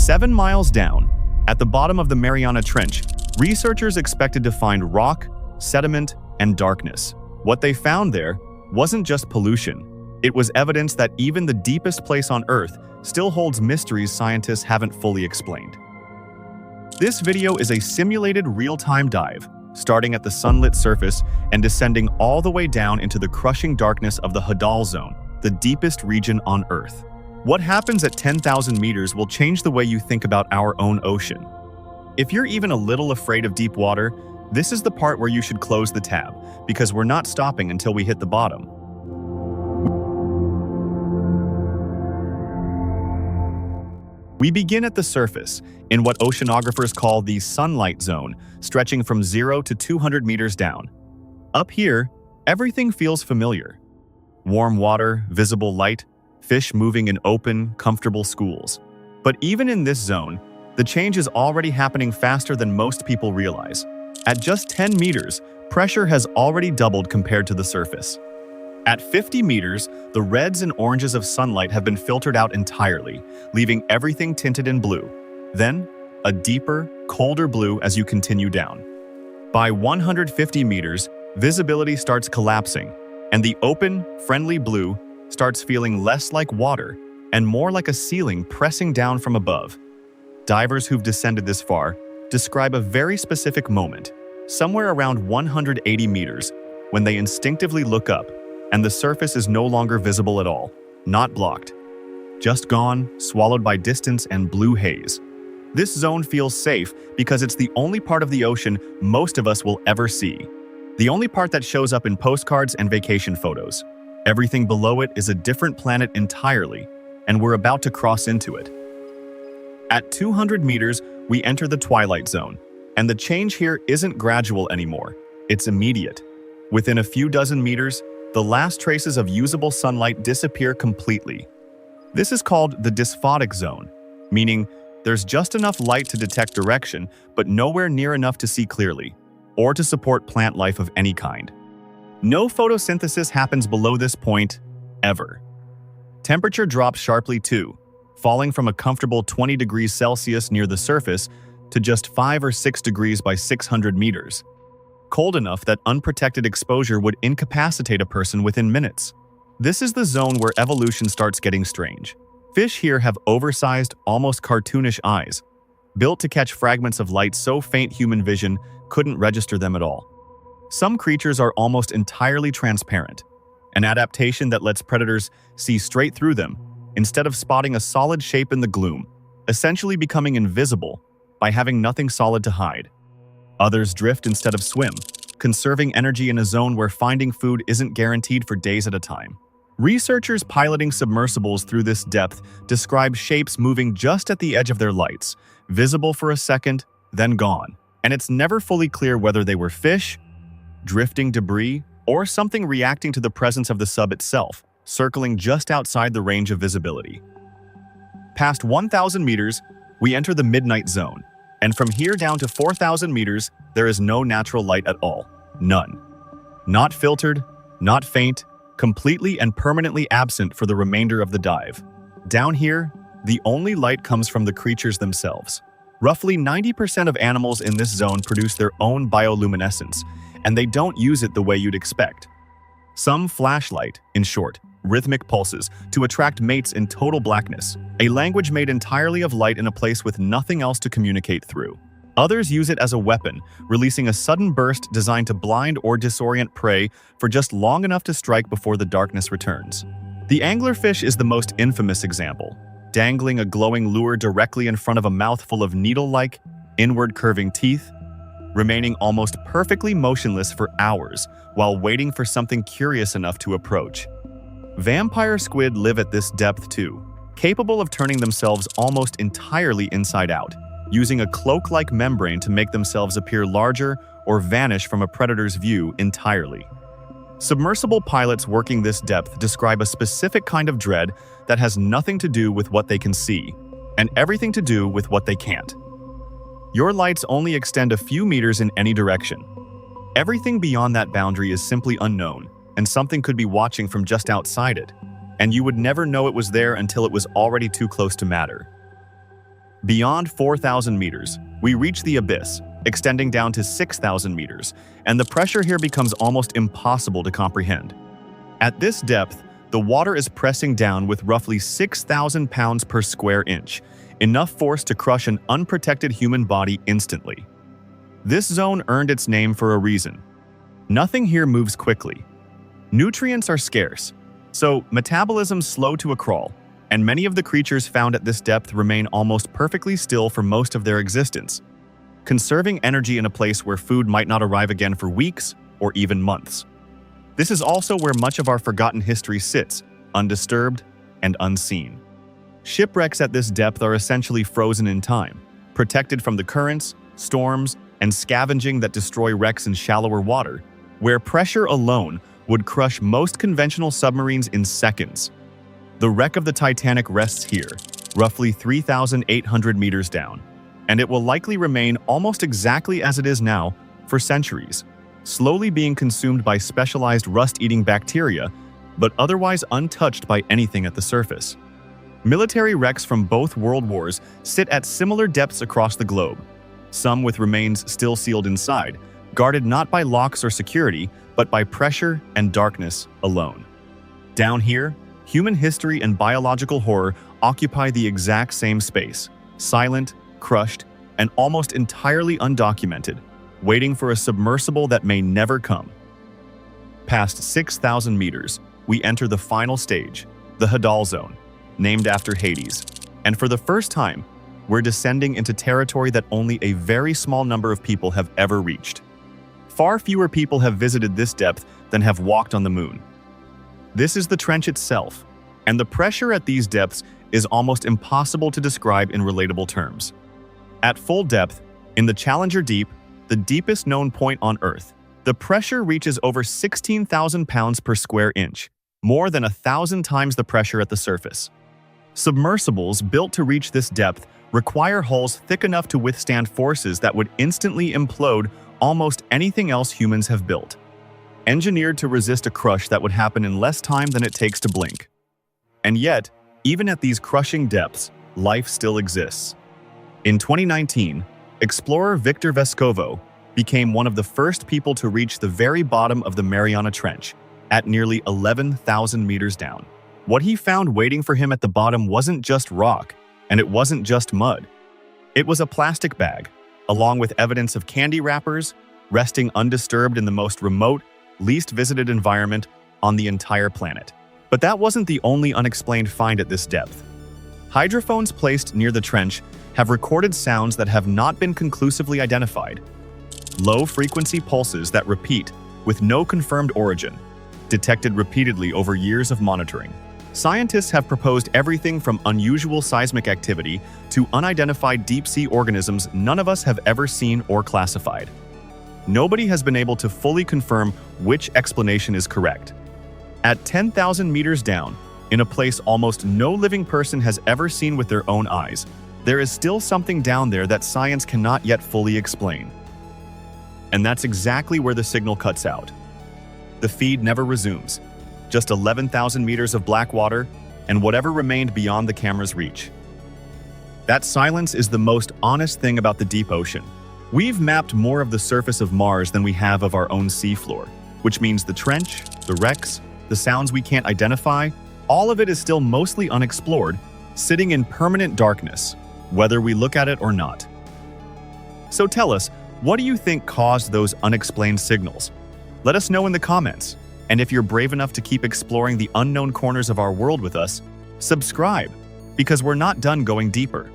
7 miles down, at the bottom of the Mariana Trench, researchers expected to find rock, sediment, and darkness. What they found there wasn't just pollution. It was evidence that even the deepest place on Earth still holds mysteries scientists haven't fully explained. This video is a simulated real-time dive, starting at the sunlit surface and descending all the way down into the crushing darkness of the Hadal Zone, the deepest region on Earth. What happens at 10,000 meters will change the way you think about our own ocean. If you're even a little afraid of deep water, this is the part where you should close the tab, because we're not stopping until we hit the bottom. We begin at the surface, in what oceanographers call the sunlight zone, stretching from 0 to 200 meters down. Up here, everything feels familiar. Warm water, visible light, fish moving in open, comfortable schools. But even in this zone, the change is already happening faster than most people realize. At just 10 meters, pressure has already doubled compared to the surface. At 50 meters, the reds and oranges of sunlight have been filtered out entirely, leaving everything tinted in blue. Then, a deeper, colder blue as you continue down. By 150 meters, visibility starts collapsing, and the open, friendly blue starts feeling less like water and more like a ceiling pressing down from above. Divers who've descended this far describe a very specific moment, somewhere around 180 meters, when they instinctively look up, and the surface is no longer visible at all, not blocked. Just gone, swallowed by distance and blue haze. This zone feels safe because it's the only part of the ocean most of us will ever see. The only part that shows up in postcards and vacation photos. Everything below it is a different planet entirely, and we're about to cross into it. At 200 meters, we enter the twilight zone, and the change here isn't gradual anymore, it's immediate. Within a few dozen meters, the last traces of usable sunlight disappear completely. This is called the dysphotic zone, meaning there's just enough light to detect direction, but nowhere near enough to see clearly, or to support plant life of any kind. No photosynthesis happens below this point, ever. Temperature drops sharply too, falling from a comfortable 20 degrees Celsius near the surface to just 5 or 6 degrees by 600 meters. Cold enough that unprotected exposure would incapacitate a person within minutes. This is the zone where evolution starts getting strange. Fish here have oversized, almost cartoonish eyes, built to catch fragments of light so faint human vision couldn't register them at all. Some creatures are almost entirely transparent, an adaptation that lets predators see straight through them instead of spotting a solid shape in the gloom, essentially becoming invisible by having nothing solid to hide. Others drift instead of swim, conserving energy in a zone where finding food isn't guaranteed for days at a time. Researchers piloting submersibles through this depth describe shapes moving just at the edge of their lights, visible for a second, then gone. And it's never fully clear whether they were fish, drifting debris, or something reacting to the presence of the sub itself, circling just outside the range of visibility. Past 1,000 meters, we enter the midnight zone. And from here down to 4,000 meters, there is no natural light at all. None. Not filtered, not faint, completely and permanently absent for the remainder of the dive. Down here, the only light comes from the creatures themselves. Roughly 90% of animals in this zone produce their own bioluminescence, and they don't use it the way you'd expect. Some flashlight, in short, rhythmic pulses, to attract mates in total blackness, a language made entirely of light in a place with nothing else to communicate through. Others use it as a weapon, releasing a sudden burst designed to blind or disorient prey for just long enough to strike before the darkness returns. The anglerfish is the most infamous example, dangling a glowing lure directly in front of a mouthful of needle-like, inward-curving teeth, remaining almost perfectly motionless for hours while waiting for something curious enough to approach. Vampire squid live at this depth too, capable of turning themselves almost entirely inside out, using a cloak-like membrane to make themselves appear larger or vanish from a predator's view entirely. Submersible pilots working this depth describe a specific kind of dread that has nothing to do with what they can see, and everything to do with what they can't. Your lights only extend a few meters in any direction. Everything beyond that boundary is simply unknown, and something could be watching from just outside it, and you would never know it was there until it was already too close to matter. Beyond 4,000 meters, we reach the abyss, extending down to 6,000 meters, and the pressure here becomes almost impossible to comprehend. At this depth, the water is pressing down with roughly 6,000 pounds per square inch, enough force to crush an unprotected human body instantly. This zone earned its name for a reason. Nothing here moves quickly. Nutrients are scarce, so metabolism's slow to a crawl, and many of the creatures found at this depth remain almost perfectly still for most of their existence, conserving energy in a place where food might not arrive again for weeks or even months. This is also where much of our forgotten history sits, undisturbed and unseen. Shipwrecks at this depth are essentially frozen in time, protected from the currents, storms, and scavenging that destroy wrecks in shallower water, where pressure alone would crush most conventional submarines in seconds. The wreck of the Titanic rests here, roughly 3,800 meters down, and it will likely remain almost exactly as it is now for centuries, slowly being consumed by specialized rust-eating bacteria, but otherwise untouched by anything at the surface. Military wrecks from both world wars sit at similar depths across the globe, some with remains still sealed inside, guarded not by locks or security, but by pressure and darkness alone. Down here, human history and biological horror occupy the exact same space, silent, crushed, and almost entirely undocumented, waiting for a submersible that may never come. Past 6,000 meters, we enter the final stage, the Hadal Zone, named after Hades, and for the first time, we're descending into territory that only a very small number of people have ever reached. Far fewer people have visited this depth than have walked on the moon. This is the trench itself, and the pressure at these depths is almost impossible to describe in relatable terms. At full depth, in the Challenger Deep, the deepest known point on Earth, the pressure reaches over 16,000 pounds per square inch, more than 1,000 times the pressure at the surface. Submersibles built to reach this depth require hulls thick enough to withstand forces that would instantly implode almost anything else humans have built, engineered to resist a crush that would happen in less time than it takes to blink. And yet, even at these crushing depths, life still exists. In 2019, explorer Victor Vescovo became one of the first people to reach the very bottom of the Mariana Trench, at nearly 11,000 meters down. What he found waiting for him at the bottom wasn't just rock, and it wasn't just mud. It was a plastic bag, along with evidence of candy wrappers, resting undisturbed in the most remote, least visited environment on the entire planet. But that wasn't the only unexplained find at this depth. Hydrophones placed near the trench have recorded sounds that have not been conclusively identified. Low-frequency pulses that repeat with no confirmed origin, detected repeatedly over years of monitoring. Scientists have proposed everything from unusual seismic activity to unidentified deep-sea organisms none of us have ever seen or classified. Nobody has been able to fully confirm which explanation is correct. At 10,000 meters down, in a place almost no living person has ever seen with their own eyes, there is still something down there that science cannot yet fully explain. And that's exactly where the signal cuts out. The feed never resumes. Just 11,000 meters of black water and whatever remained beyond the camera's reach. That silence is the most honest thing about the deep ocean. We've mapped more of the surface of Mars than we have of our own seafloor, which means the trench, the wrecks, the sounds we can't identify, all of it is still mostly unexplored, sitting in permanent darkness, whether we look at it or not. So tell us, what do you think caused those unexplained signals? Let us know in the comments. And if you're brave enough to keep exploring the unknown corners of our world with us, subscribe, because we're not done going deeper.